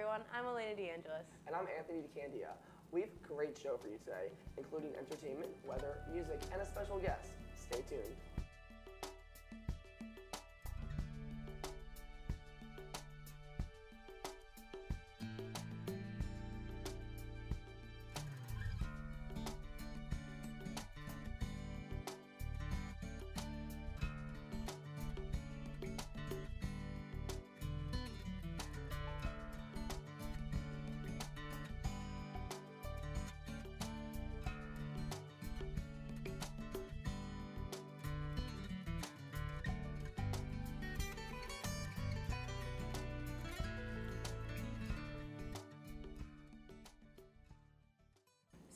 everyone. I'm Elaina DeAngelis. And I'm Anthony DeCandia. We have a great show for you today, including entertainment, weather, music, and a special guest. Stay tuned.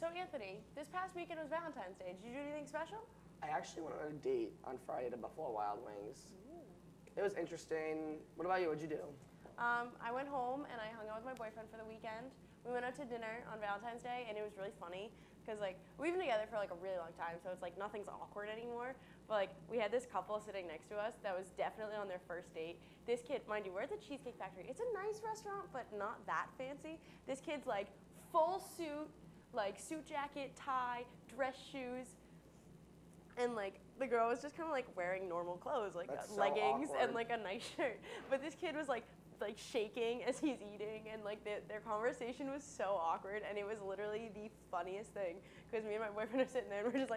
So Anthony, this past weekend was Valentine's Day. Did you do anything special? I actually went on a date on Friday to Buffalo Wild Wings. It was interesting. What about you? What'd you do? I went home and I hung out with my boyfriend for the weekend. We went out to dinner on Valentine's Day, and it was really funny because we've been together for a really long time, so it's nothing's awkward anymore. But we had this couple sitting next to us that was definitely on their first date. This kid, mind you, we're at the Cheesecake Factory. It's a nice restaurant, but not that fancy. This kid's full suit, suit jacket, tie, dress shoes, and the girl was just kind of wearing normal clothes, That's leggings so and a nice shirt. But this kid was shaking as he's eating, and their conversation was so awkward, and it was literally the funniest thing because me and my boyfriend are sitting there and we're just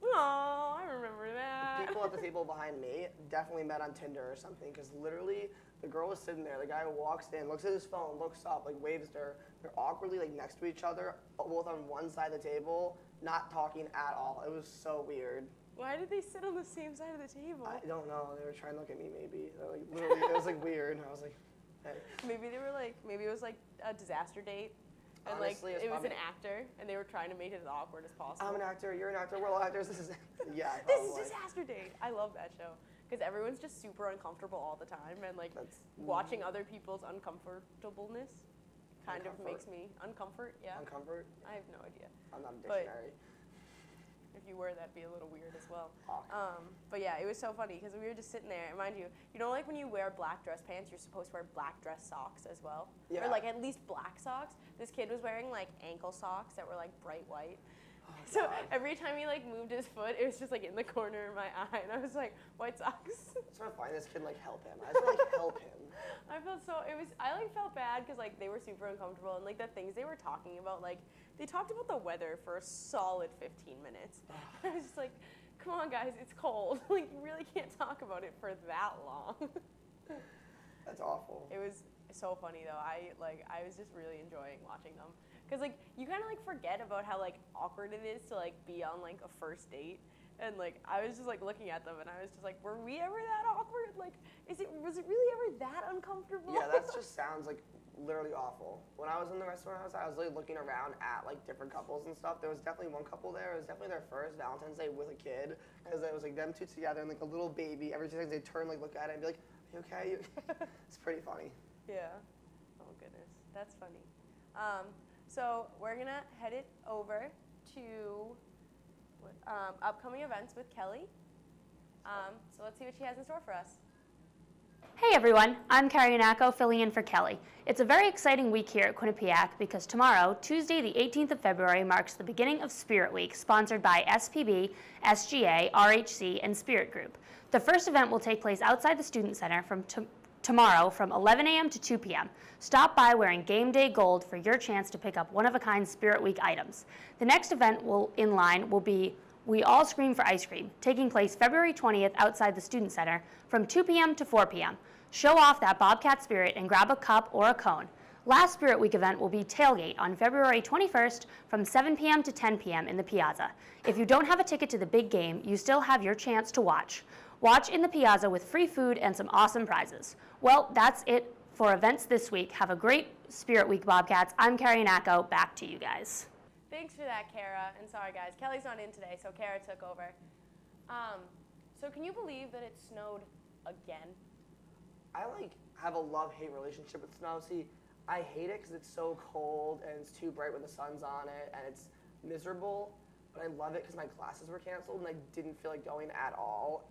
oh, I remember that. People at the table behind me definitely met on Tinder or something, because literally the girl was sitting there. The guy walks in, looks at his phone, looks up, waves to her. They're awkwardly next to each other, both on one side of the table, not talking at all. It was so weird. Why did they sit on the same side of the table? I don't know. They were trying to look at me, maybe. Literally, it was weird. And I was like, hey. Maybe they were maybe it was a disaster date. And Honestly, it was an actor, and they were trying to make it as awkward as possible. I'm an actor, you're an actor, we're all actors. This is, yeah. This is Disaster Date. I love that show because everyone's just super uncomfortable all the time, and watching other people's uncomfortableness kind of makes me uncomfort. Yeah. Uncomfort? I have no idea. I'm not a dictionary. If you were, that'd be a little weird as well. Awkward. But yeah, it was so funny because we were just sitting there, and mind you, when you wear black dress pants, you're supposed to wear black dress socks as well. Yeah. Or at least black socks. This kid was wearing ankle socks that were bright white. Oh, So God. every time he moved his foot, it was just in the corner of my eye, and I was white socks. I just want to find this kid and help him. I just want to help him. I felt felt bad because they were super uncomfortable, and the things they were talking about, they talked about the weather for a solid 15 minutes. I was just come on guys, it's cold. You really can't talk about it for that long. That's awful. It was so funny though. I was just really enjoying watching them because you kind of forget about how awkward it is to be on a first date. And I was just looking at them, and I was just were we ever that awkward? Was it really ever that uncomfortable? Yeah, that just sounds literally awful. When I was in the restaurant house, I was looking around at different couples and stuff. There was definitely one couple there. It was definitely their first Valentine's Day with a kid, because it was them two together and a little baby. Every time they turn, look at it and be "Are you okay?" It's pretty funny. Yeah. Oh goodness, that's funny. So we're gonna head it over to upcoming events with Kelly. So let's see what she has in store for us. Hey everyone, I'm Carrie Anacco, filling in for Kelly. It's a very exciting week here at Quinnipiac because tomorrow, Tuesday the 18th of February, marks the beginning of Spirit Week, sponsored by SPB, SGA, RHC, and Spirit Group. The first event will take place outside the Student Center from tomorrow from 11 a.m. to 2 p.m. Stop by wearing Game Day Gold for your chance to pick up one-of-a-kind Spirit Week items. The next event will be We All Scream for Ice Cream, taking place February 20th outside the Student Center from 2 p.m. to 4 p.m. Show off that Bobcat spirit and grab a cup or a cone. Last Spirit Week event will be Tailgate on February 21st from 7 p.m. to 10 p.m. in the Piazza. If you don't have a ticket to the big game, you still have your chance to watch. Watch in the Piazza with free food and some awesome prizes. Well, that's it for events this week. Have a great Spirit Week, Bobcats. I'm Carrie Anacco. Back to you guys. Thanks for that, Kara. And sorry, guys, Kelly's not in today, so Kara took over. So can you believe that it snowed again? I have a love-hate relationship with snow. See, I hate it because it's so cold and it's too bright when the sun's on it and it's miserable. But I love it because my classes were canceled and I didn't feel like going at all.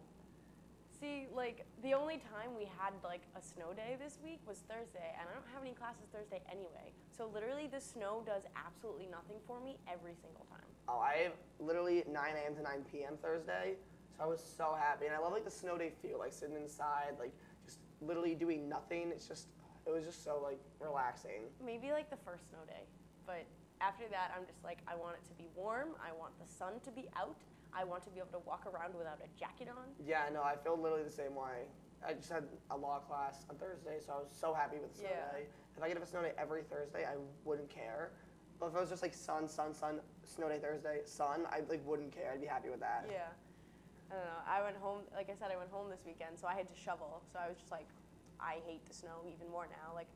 See, like, the only time we had, like, a snow day this week was Thursday, and I don't have any classes Thursday anyway. So literally, the snow does absolutely nothing for me every single time. Oh, I have literally 9 a.m. to 9 p.m. Thursday, so I was so happy. And I love, like, the snow day feel, like, sitting inside, like, just literally doing nothing. It was just so, like, relaxing. Maybe, like, the first snow day, but after that, I'm just like, I want it to be warm, I want the sun to be out, I want to be able to walk around without a jacket on. Yeah, no, I feel literally the same way. I just had a law class on Thursday, so I was so happy with the snow day. If I could have a snow day every Thursday, I wouldn't care. But if it was just like sun, snow day Thursday, sun, I like wouldn't care. I'd be happy with that. Yeah. I don't know. I went home, like I said, I went home this weekend, so I had to shovel. So I was just like, I hate the snow even more now. Like,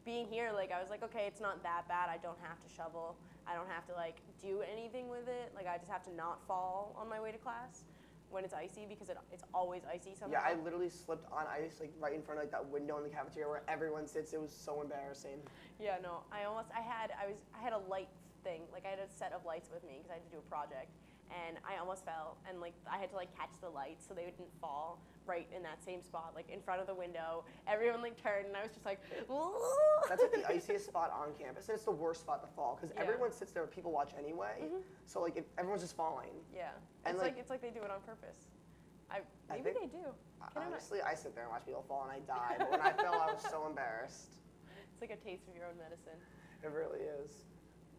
being here, like, I was like, okay, it's not that bad. I don't have to shovel. I don't have to, like, do anything with it. Like, I just have to not fall on my way to class when it's icy, because it's always icy somehow. Yeah, I literally slipped on ice, like, right in front of, like, that window in the cafeteria where everyone sits. It was so embarrassing. Yeah, no, I had a light thing. Like, I had a set of lights with me because I had to do a project. And I almost fell, and like I had to like catch the lights so they didn't fall right in that same spot, like in front of the window. Everyone like turned, and I was just like, "Whoa." That's like the iciest spot on campus, and it's the worst spot to fall because everyone sits there, people watch anyway. Mm-hmm. So like everyone's just falling. Yeah, and it's like they do it on purpose. Maybe they do. Honestly, I sit there and watch people fall, and I die. But when I fell, I was so embarrassed. It's like a taste of your own medicine. It really is.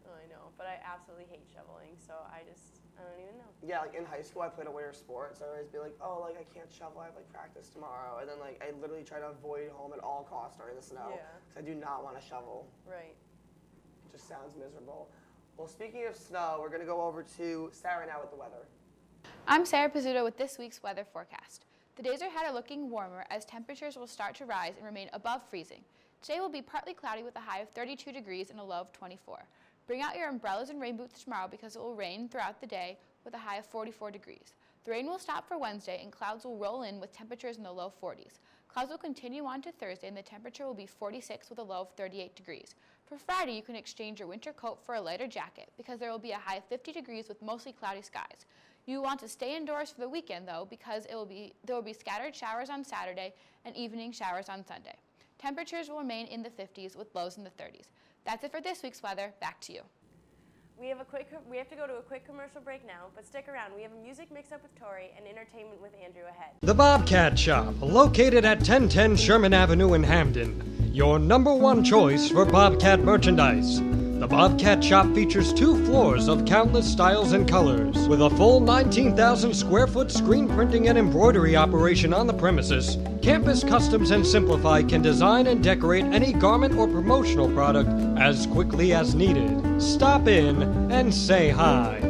Oh, I know, but I absolutely hate shoveling, so I don't even know. Yeah, like in high school, I played a winter sport, so I'd always be like, oh, like I can't shovel, I have like practice tomorrow. And then like I literally try to avoid home at all costs during the snow, because I do not want to shovel. Right. It just sounds miserable. Well, speaking of snow, we're going to go over to Sarah now with the weather. I'm Sarah Pizzuto with this week's weather forecast. The days ahead are looking warmer as temperatures will start to rise and remain above freezing. Today will be partly cloudy with a high of 32 degrees and a low of 24. Bring out your umbrellas and rain boots tomorrow because it will rain throughout the day with a high of 44 degrees. The rain will stop for Wednesday and clouds will roll in with temperatures in the low 40s. Clouds will continue on to Thursday and the temperature will be 46 with a low of 38 degrees. For Friday, you can exchange your winter coat for a lighter jacket because there will be a high of 50 degrees with mostly cloudy skies. You want to stay indoors for the weekend though because there will be scattered showers on Saturday and evening showers on Sunday. Temperatures will remain in the 50s with lows in the 30s. That's it for this week's weather. Back to you. We have to go to a quick commercial break now, but stick around. We have a music mix-up with Tori and entertainment with Andrew ahead. The Bobcat Shop, located at 1010 Sherman Avenue in Hamden. Your #1 choice for Bobcat merchandise. The Bobcat Shop features 2 floors of countless styles and colors. With a full 19,000 square foot screen printing and embroidery operation on the premises, Campus Customs and Simplify can design and decorate any garment or promotional product as quickly as needed. Stop in and say hi.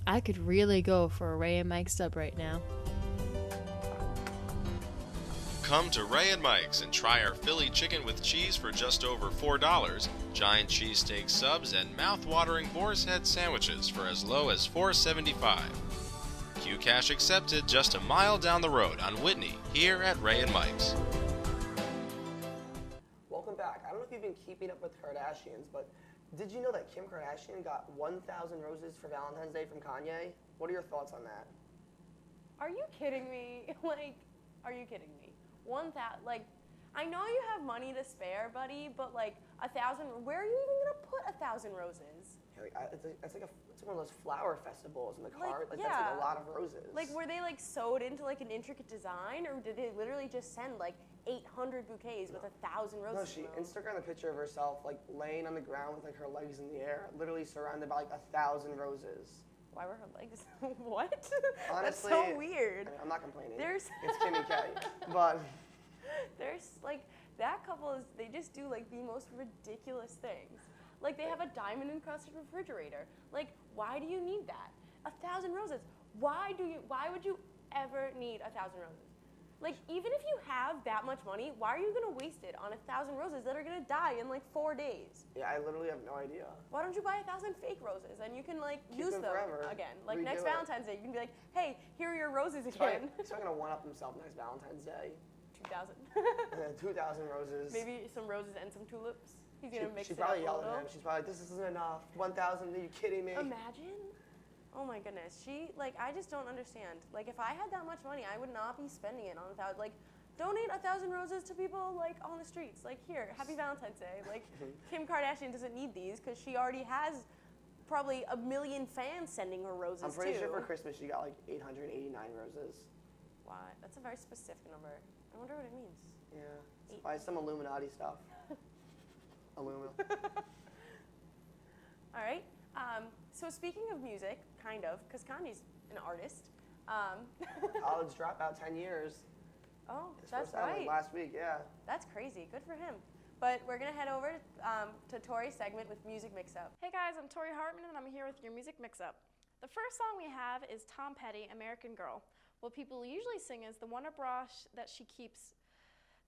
I could really go for a Ray and Mike sub right now. Come to Ray and Mike's and try our Philly chicken with cheese for just over $4, giant cheesesteak subs, and mouth-watering boar's head sandwiches for as low as $4.75. Q-Cash accepted just a mile down the road on Whitney, here at Ray and Mike's. Welcome back. I don't know if you've been keeping up with Kardashians, but did you know that Kim Kardashian got 1,000 roses for Valentine's Day from Kanye? What are your thoughts on that? Are you kidding me? Are you kidding me? 1,000, I know you have money to spare, buddy, but 1,000, where are you even gonna put 1,000 roses? Yeah, it's like one of those flower festivals in the car. That's yeah. like a lot of roses. Were they sewed into an intricate design, or did they literally just send 800 bouquets with 1,000 roses? No, she Instagrammed a picture of herself laying on the ground with her legs in the air, literally surrounded by 1,000 roses. Why were her legs? What? Honestly, that's so weird. I'm not complaining. It's Kimmy K. But there's that couple they just do the most ridiculous things. They have a diamond encrusted refrigerator. Why do you need that? 1,000 roses. Why would you ever need 1,000 roses? Even if you have that much money, why are you gonna waste it on 1,000 roses that are gonna die in 4 days? Yeah, I literally have no idea. Why don't you buy 1,000 fake roses and you can use them forever. again? Next Valentine's Day, you can be hey, here are your roses again. He's not gonna one-up himself next Valentine's Day. 2,000. 2,000 roses. Maybe some roses and some tulips. He's gonna mix She it up probably a yelled little. at him. She's probably like, this isn't enough. 1,000, are you kidding me? Imagine. Oh my goodness. I just don't understand. Like, if I had that much money, I would not be spending it on 1,000. Like, donate 1,000 roses to people, like, on the streets. Like, here, happy Valentine's Day. Like, Kim Kardashian doesn't need these because she already has probably 1 million fans sending her roses, I'm pretty too. sure for Christmas she got like 889 roses. Why? That's a very specific number. I wonder what it means. Yeah. It's probably some Illuminati stuff. Illumina. All right. So speaking of music, kind of, because Kanye's an artist. College dropout, 10 years. Oh, His that's first album right. last week, yeah. That's crazy. Good for him. But we're going to head over to Tori's segment with Music Mix-Up. Hey guys, I'm Tori Hartman, and I'm here with your Music Mix-Up. The first song we have is Tom Petty, American Girl. What people usually sing is the Wonder Bra that she keeps.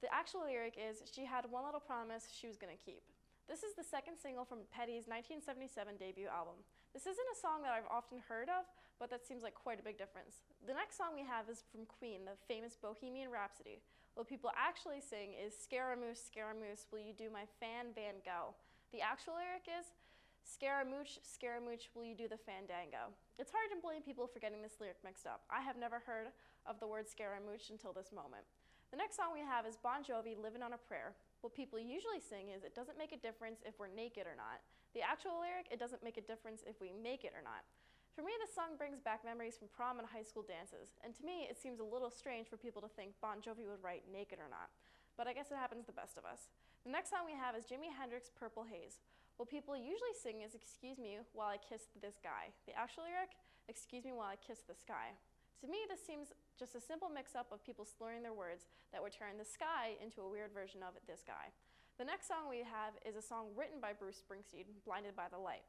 The actual lyric is, she had one little promise she was going to keep. This is the second single from Petty's 1977 debut album. This isn't a song that I've often heard of, but that seems like quite a big difference. The next song we have is from Queen, the famous Bohemian Rhapsody. What people actually sing is, Scaramouche, Scaramouche, will you do my fan Van Gogh? The actual lyric is, Scaramouche, Scaramouche, will you do the fandango? It's hard to blame people for getting this lyric mixed up. I have never heard of the word Scaramouche until this moment. The next song we have is Bon Jovi, Livin' on a Prayer. What people usually sing is, it doesn't make a difference if we're naked or not. The actual lyric, it doesn't make a difference if we make it or not. For me, this song brings back memories from prom and high school dances, and to me, it seems a little strange for people to think Bon Jovi would write naked or not. But I guess it happens to the best of us. The next song we have is Jimi Hendrix, Purple Haze. What people usually sing is, excuse me while I kiss this guy. The actual lyric, excuse me while I kiss the sky. To me, this seems just a simple mix-up of people slurring their words that would turn the sky into a weird version of this guy. The next song we have is a song written by Bruce Springsteen, Blinded by the Light.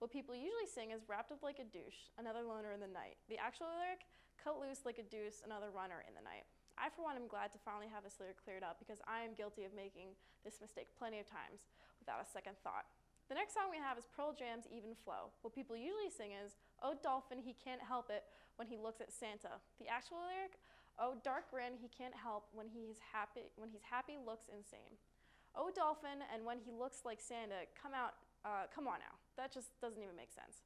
What people usually sing is, wrapped up like a douche, another loner in the night. The actual lyric, cut loose like a deuce, another runner in the night. I, for one, am glad to finally have this lyric cleared up because I am guilty of making this mistake plenty of times without a second thought. The next song we have is Pearl Jam's Even Flow. What people usually sing is, oh dolphin, he can't help it when he looks at Santa. The actual lyric, oh dark grin, he can't help when he's happy looks insane. Oh dolphin, and when he looks like Santa, come on now. That just doesn't even make sense.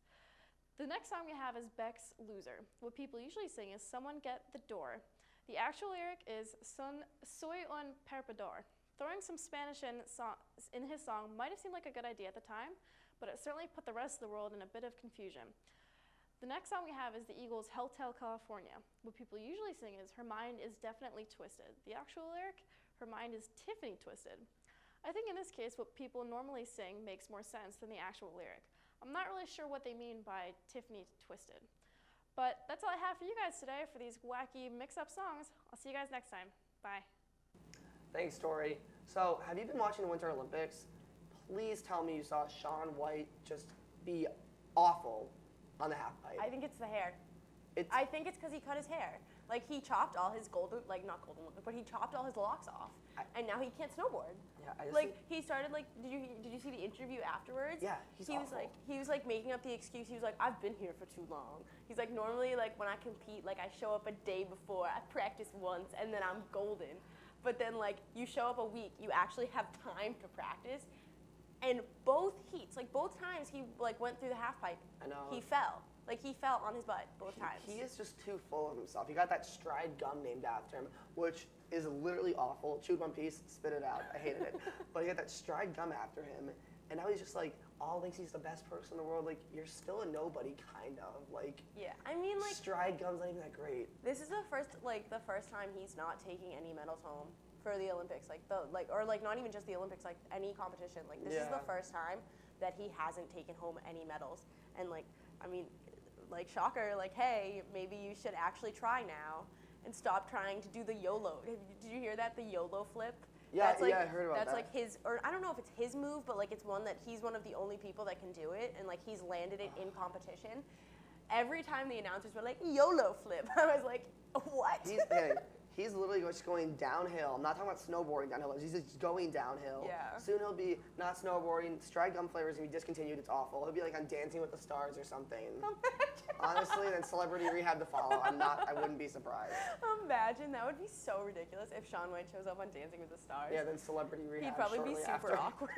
The next song we have is Beck's Loser. What people usually sing is, someone get the door. The actual lyric is, soy un perpedor. Throwing some Spanish in his song might have seemed like a good idea at the time, but it certainly put the rest of the world in a bit of confusion. The next song we have is the Eagles' Hotel California. What people usually sing is, her mind is definitely twisted. The actual lyric, her mind is Tiffany twisted. I think in this case, what people normally sing makes more sense than the actual lyric. I'm not really sure what they mean by Tiffany twisted. But that's all I have for you guys today for these wacky mix-up songs. I'll see you guys next time. Bye. Thanks, Tori. So, have you been watching the Winter Olympics? Please tell me you saw Shaun White just be awful on the half pipe. I think it's the hair. I think it's because he cut his hair. Like, he chopped all his not golden, but he chopped all his locks off, and now he can't snowboard. Yeah, he started did you see the interview afterwards? Yeah, he was making up the excuse. He was like, I've been here for too long. He's like, normally when I compete, I show up a day before, I practice once, and then I'm golden. But then you show up a week, you actually have time to practice. And both heats, both times he went through the half pipe, I know. he fell. He fell on his butt both times. He is just too full of himself. He got that stride gum named after him, which is literally awful. Chewed one piece, spit it out. I hated it. But he had that stride gum after him, and now he's just all thinks he's the best person in the world. You're still a nobody, kind of. Yeah, I mean, stride gum's not even that great. This is the first time he's not taking any medals home for the Olympics, or not even just the Olympics, any competition. This is the first time that he hasn't taken home any medals, and I mean, shocker, hey, maybe you should actually try now and stop trying to do the YOLO. Did you hear that? The YOLO flip? Yeah, I heard about that. That's his, or I don't know if it's his move, but it's one that he's one of the only people that can do it, and he's landed it in competition. Every time the announcers were like, YOLO flip, I was like, what? He's literally just going downhill. I'm not talking about snowboarding downhill. He's just going downhill. Yeah. Soon he'll be not snowboarding. Stride gum flavor is going to be discontinued. It's awful. He'll be on Dancing with the Stars or something. Honestly, then Celebrity Rehab to follow. I wouldn't be surprised. Imagine, that would be so ridiculous if Shaun White shows up on Dancing with the Stars. Yeah, then Celebrity Rehab. He'd probably be super after. awkward.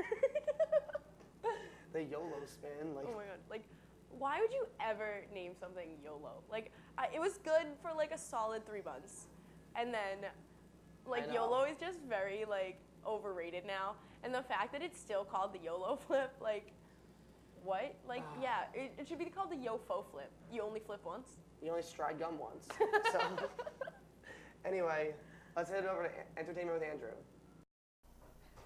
The YOLO spin, like. Oh my god, like, why would you ever name something YOLO? Like, it was good for like a solid 3 months, and then, like, I know. YOLO is just very like overrated now, and the fact that it's still called the YOLO flip, like, what? Like, yeah, it should be called the YOFO flip. You only flip once. You only stride gum once. So, anyway, let's head over to entertainment with Andrew.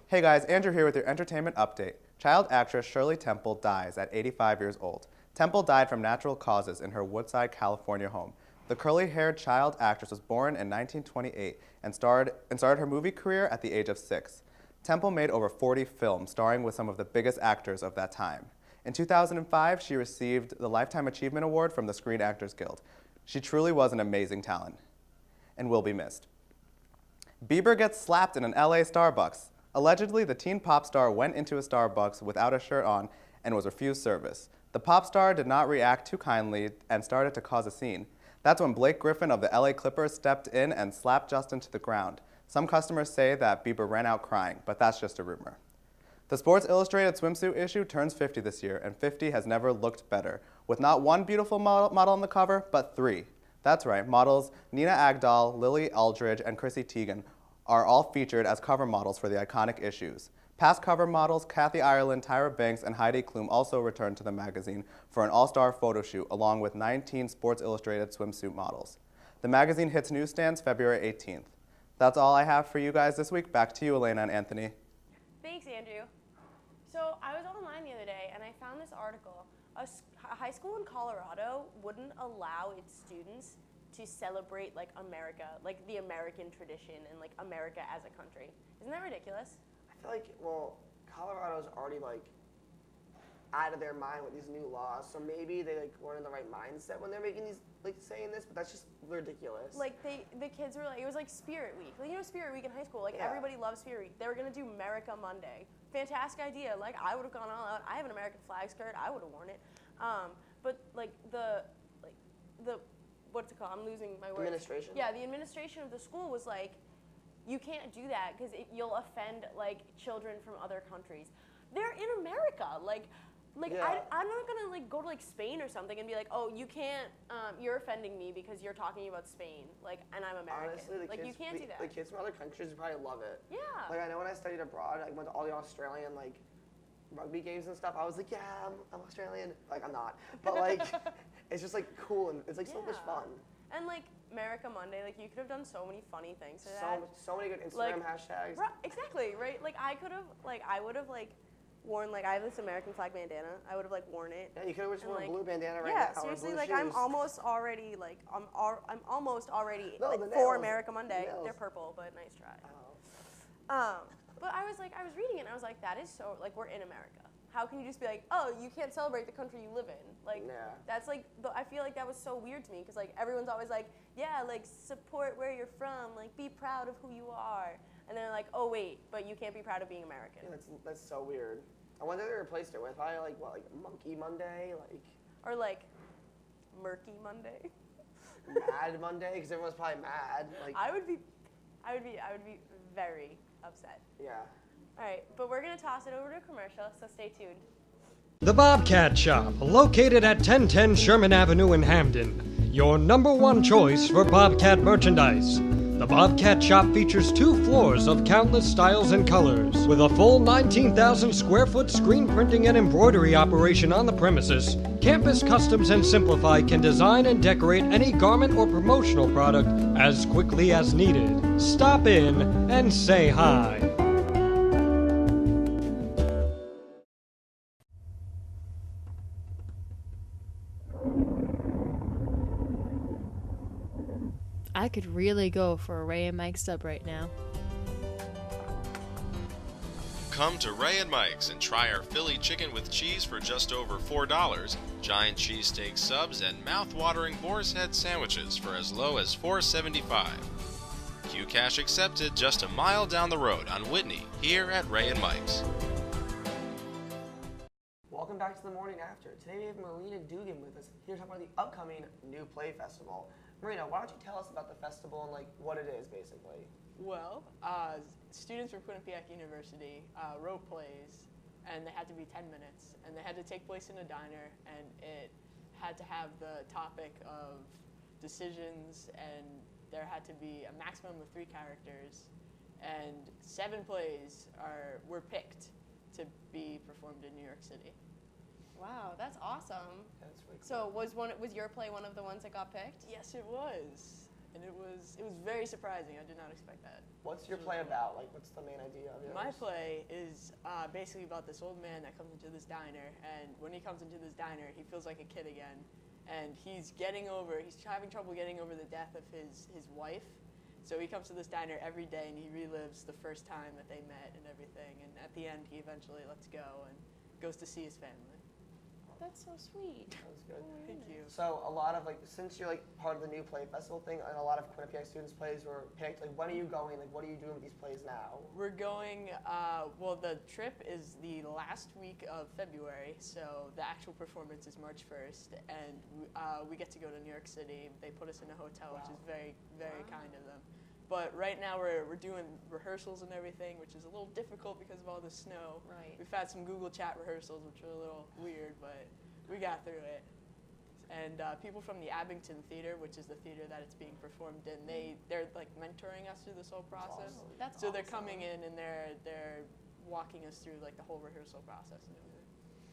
Hey guys, Andrew here with your entertainment update. Child actress Shirley Temple dies at 85 years old. Temple died from natural causes in her Woodside, California home. The curly-haired child actress was born in 1928 and started her movie career at the age of 6. Temple made over 40 films, starring with some of the biggest actors of that time. In 2005, she received the Lifetime Achievement Award from the Screen Actors Guild. She truly was an amazing talent and will be missed. Bieber gets slapped in an LA Starbucks. Allegedly, the teen pop star went into a Starbucks without a shirt on and was refused service. The pop star did not react too kindly and started to cause a scene. That's when Blake Griffin of the LA Clippers stepped in and slapped Justin to the ground. Some customers say that Bieber ran out crying, but that's just a rumor. The Sports Illustrated swimsuit issue turns 50 this year, and 50 has never looked better, with not one beautiful model on the cover, but 3. That's right, models Nina Agdal, Lily Aldridge, and Chrissy Teigen are all featured as cover models for the iconic issues. Past cover models Kathy Ireland, Tyra Banks, and Heidi Klum also returned to the magazine for an all-star photo shoot, along with 19 Sports Illustrated swimsuit models. The magazine hits newsstands February 18th. That's all I have for you guys this week. Back to you, Elaina and Anthony. Thanks, Andrew. So I was online the other day and I found this article. A high school in Colorado wouldn't allow its students to celebrate like America, like the American tradition and like America as a country. Isn't that ridiculous? I feel like, well, Colorado's already like out of their mind with these new laws, so maybe they like weren't in the right mindset when they're making these, like saying this, but that's just ridiculous. Like the kids were like, it was like Spirit Week. Like, you know, Spirit Week in high school, like Yeah. everybody loves Spirit Week. They were gonna do America Monday. Fantastic idea. Like I would have gone all out. I have an American flag skirt. I would have worn it. But like the what's it called? I'm losing my words. Administration? Yeah, the administration of the school was like, you can't do that because you'll offend like children from other countries. They're in America. Like Yeah. I'm not gonna like go to like Spain or something and be like, oh, you can't. You're offending me because you're talking about Spain. Like, and I'm American. Honestly, the like kids, you can't do that. The kids from other countries would probably love it. Yeah. Like I know when I studied abroad, I went to all the Australian like rugby games and stuff. I was like, yeah, I'm Australian. Like I'm not, but like it's just like cool and it's like so much Yeah. fun. And like America Monday, like you could have done so many funny things for that. So many good Instagram Like, hashtags. Right, exactly, right? Like I could have, like I would have like worn like I have this American flag bandana. I would have like worn it. Yeah, you could have just And, worn a like, blue bandana right Yeah, now. or seriously, blue like shoes. I'm almost already like I'm almost already No, like the for nails. America Monday. The nails. They're purple, but nice try. Oh. But I was reading it and I was like, that is so like we're in America. How can you just be like, oh, you can't celebrate the country you live in? Like, Yeah. that's like, I feel like that was so weird to me because like everyone's always like, yeah, like support where you're from, like be proud of who you are, and then they're like, oh wait, but you can't be proud of being American. Yeah, that's so weird. I wonder what they replaced it with. Probably like what, like Monkey Monday, like Or like, Murky Monday. Mad Monday, because everyone's probably mad. Like I would be very upset. yeah. All right, but we're gonna toss it over to a commercial, so stay tuned. The Bobcat Shop, located at 1010 Sherman Avenue in Hamden. Your #1 choice for Bobcat merchandise. The Bobcat Shop features 2 floors of countless styles and colors. With a full 19,000 square foot screen printing and embroidery operation on the premises, Campus Customs and Simplify can design and decorate any garment or promotional product as quickly as needed. Stop in and say hi. I could really go for a Ray and Mike sub right now. Come to Ray and Mike's and try our Philly chicken with cheese for just over $4, giant cheesesteak subs, and mouth-watering boar's head sandwiches for as low as $4.75. Q-Cash accepted just a mile down the road on Whitney, here at Ray and Mike's. Welcome back to the morning after. Today we have Marina Dugan with us here to talk about the upcoming New Play Festival. Marina, why don't you tell us about the festival and like what it is basically? Well, students from Quinnipiac University wrote plays and they had to be 10 minutes, and they had to take place in a diner, and it had to have the topic of decisions, and there had to be a maximum of 3 characters, and 7 plays were picked to be performed in New York City. Wow, that's awesome. That's really cool. So was your play one of the ones that got picked? Yes, it was. And it was very surprising. I did not expect that. What's your play about? Like, what's the main idea of yours? My play is basically about this old man that comes into this diner, and when he comes into this diner, he feels like a kid again, and he's having trouble getting over the death of his wife. So he comes to this diner every day, and he relives the first time that they met and everything, and at the end, he eventually lets go and goes to see his family. That's so sweet. That was good. Thank you. So a lot of since you're part of the new play festival thing, and a lot of Quinnipiac students' plays were picked. When are you going? What are you doing with these plays now? We're going. The trip is the last week of February, so the actual performance is March 1st, and we get to go to New York City. They put us in a hotel, which is very, very kind of them. But right now we're doing rehearsals and everything, which is a little difficult because of all the snow. Right. We've had some Google Chat rehearsals, which are a little weird, but we got through it. And people from the Abington Theater, which is the theater that it's being performed in, they're mentoring us through this whole process. That's so they're awesome. coming in and they're walking us through the whole rehearsal process and everything.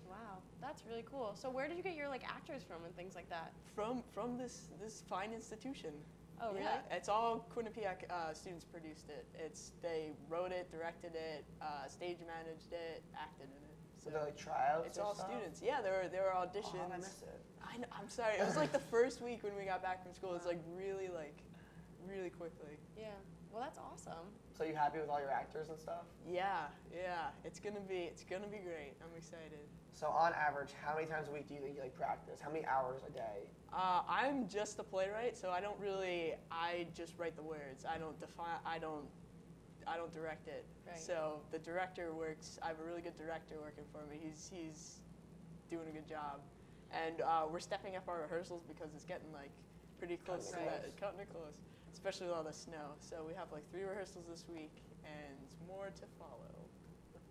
Wow, that's really cool. So where did you get your actors from and things like that? From this fine institution. Oh, really? Yeah, it's all Quinnipiac students produced it. They wrote it, directed it, stage managed it, acted in it. So they're tryouts. It's or all stuff? students. Yeah, there were auditions. Oh, I miss it. I'm sorry. It was the first week when we got back from school. It was really quickly. Yeah. Well, that's awesome. So you happy with all your actors and stuff? Yeah. It's gonna be great. I'm excited. So on average, how many times a week do you think you practice? How many hours a day? I'm just a playwright, so I just write the words. I don't direct it. Right. So the director works. I have a really good director working for me. He's doing a good job, and we're stepping up our rehearsals because it's getting pretty close to that, cutting it close, especially with all the snow. So we have 3 rehearsals this week, and more to follow.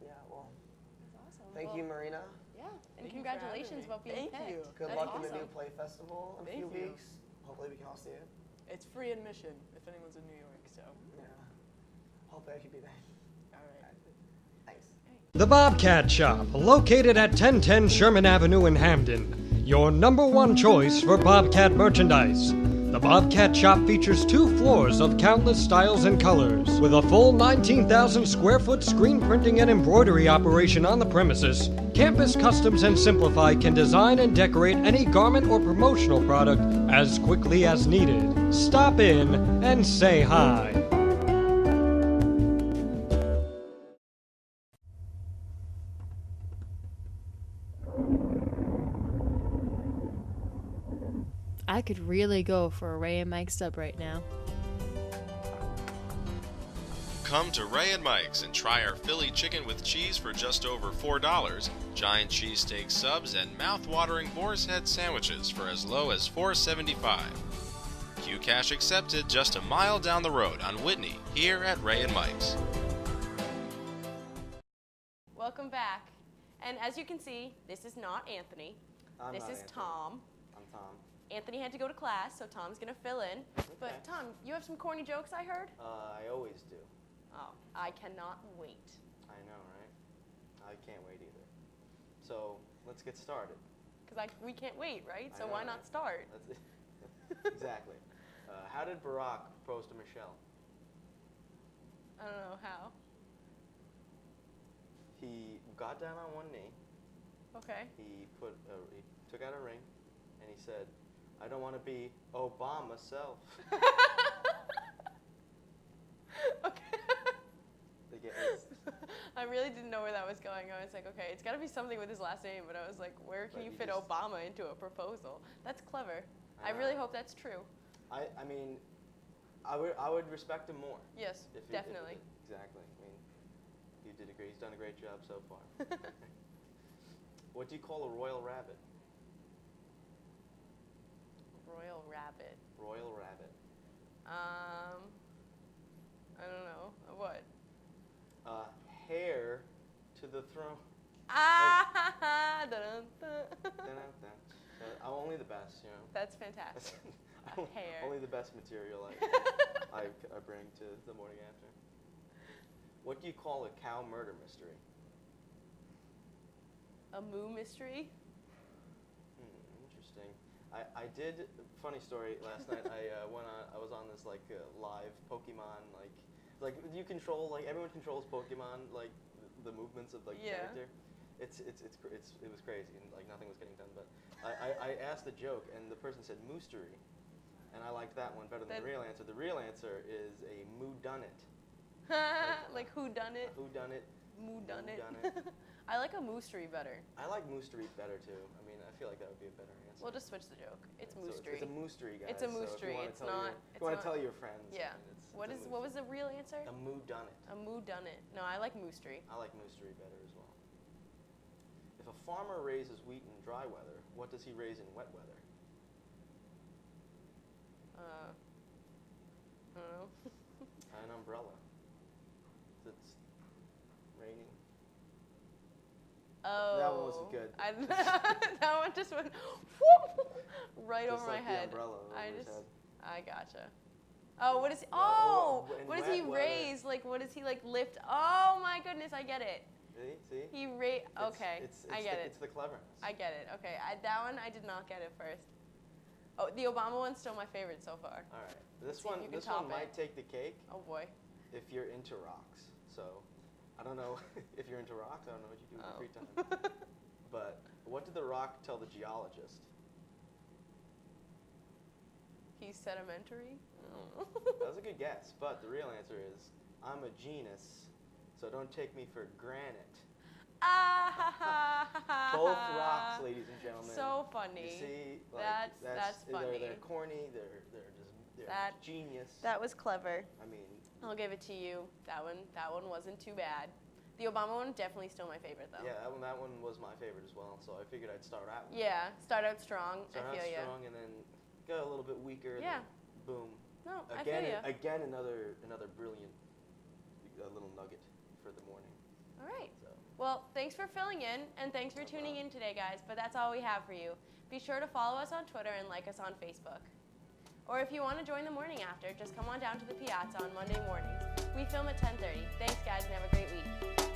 Yeah, well, That's awesome. thank you, Marina. Yeah, and Thank you for having congratulations me. about being Thank you. picked. Good That's luck in the new awesome. play festival in a few Thank you. weeks. Hopefully we can all see it. It's free admission if anyone's in New York. So Yeah. Hopefully I could be there. all right. Thanks. The Bobcat Shop, located at 1010 Sherman Avenue in Hamden. Your #1 choice for Bobcat merchandise. The Bobcat Shop features 2 floors of countless styles and colors. With a full 19,000 square foot screen printing and embroidery operation on the premises, Campus Customs and Simplify can design and decorate any garment or promotional product as quickly as needed. Stop in and say hi. I could really go for a Ray and Mike sub right now. Come to Ray and Mike's and try our Philly chicken with cheese for just over $4, giant cheesesteak subs, and mouth-watering boar's head sandwiches for as low as $4.75. Q-Cash accepted just a mile down the road on Whitney, here at Ray and Mike's. Welcome back. And as you can see, this is not Anthony. I'm this not is Anthony. Tom. I'm Tom. Anthony had to go to class, so Tom's going to fill in. But Tom, you have some corny jokes, I heard? I always do. Oh, I cannot wait. I know, right? I can't wait either. So let's get started. Because we can't wait, right? I So know, why right? not start? That's it. Exactly. How did Barack propose to Michelle? I don't know how. He got down on one knee. Okay. He took out a ring, and he said, "I don't want to be Obama self." Okay. It's- I really didn't know where that was going. I was like, okay, it's got to be something with his last name, but I was like, where can But you he fit just- Obama into a proposal? That's clever. I I know. really hope that's true. I mean, I would respect him more. Yes, if he- definitely. Exactly. I mean, he's done a great job so far. What do you call a royal rabbit? Royal Rabbit. Royal rabbit. I don't know. What? Heir to the throne. Only the best, you know. That's fantastic. Hair. Only the best material I bring to the morning after. What do you call a cow murder mystery? A moo mystery? Interesting. I did, funny story, last night I was on this like live Pokemon, like you control, like everyone controls Pokemon, like the movements of like the character. It was crazy and like nothing was getting done, but I asked a joke and the person said moostery, and I liked that one better than the real answer. The real answer is a moo-done-it. Like who done it? Who done it? Moo done it. I like a moostery better. I like moostery better too. I mean, I feel like that would be a better answer. We'll just switch the joke. It's So moostery. it's a moostery, guys. It's a moostery. So It's not. If you want to tell your friends. Yeah. I mean, What was the real answer? A moo-done-it. A moo done it. No, I like moostery. I like moostery better as well. If a farmer raises wheat in dry weather, what does he raise in wet weather? I don't know. An umbrella. It's raining. Oh. That one wasn't good. That one just went whoop, right Just over like my head. The umbrella over his head. I gotcha. Oh, what is he? In What does wet he weather. raise? Like, what does he like lift? Oh my goodness, I get it. See? He Okay, I get it. It's the cleverness. I get it. Okay, that one I did not get it first. Oh, the Obama one's still my favorite so far. All right. Let's This see if one you can top might it. take the cake Oh boy. if you're into rocks. So, I don't know if you're into rocks. I don't know what you do in your free time. But what did the rock tell the geologist? He's sedimentary. Oh. That was a good guess, but the real answer is I'm a genus, so don't take me for granite. Both rocks, ladies and gentlemen. So funny. You see, like, that's funny. They're corny. They're genius. That was clever. I mean, I'll give it to you. That one wasn't too bad. The Obama one definitely still my favorite though. yeah, that one was my favorite as well. So I figured I'd start out. Yeah, start out strong. Start I out feel you. strong and then go a little bit weaker. Yeah. And then boom. No, Again, I feel you. again, another brilliant little nugget for the morning. All right. So. Well, thanks for filling in, and thanks for tuning in today, guys. But that's all we have for you. Be sure to follow us on Twitter and like us on Facebook. Or if you want to join the morning after, just come on down to the Piazza on Monday mornings. We film at 10:30. Thanks, guys, and have a great week.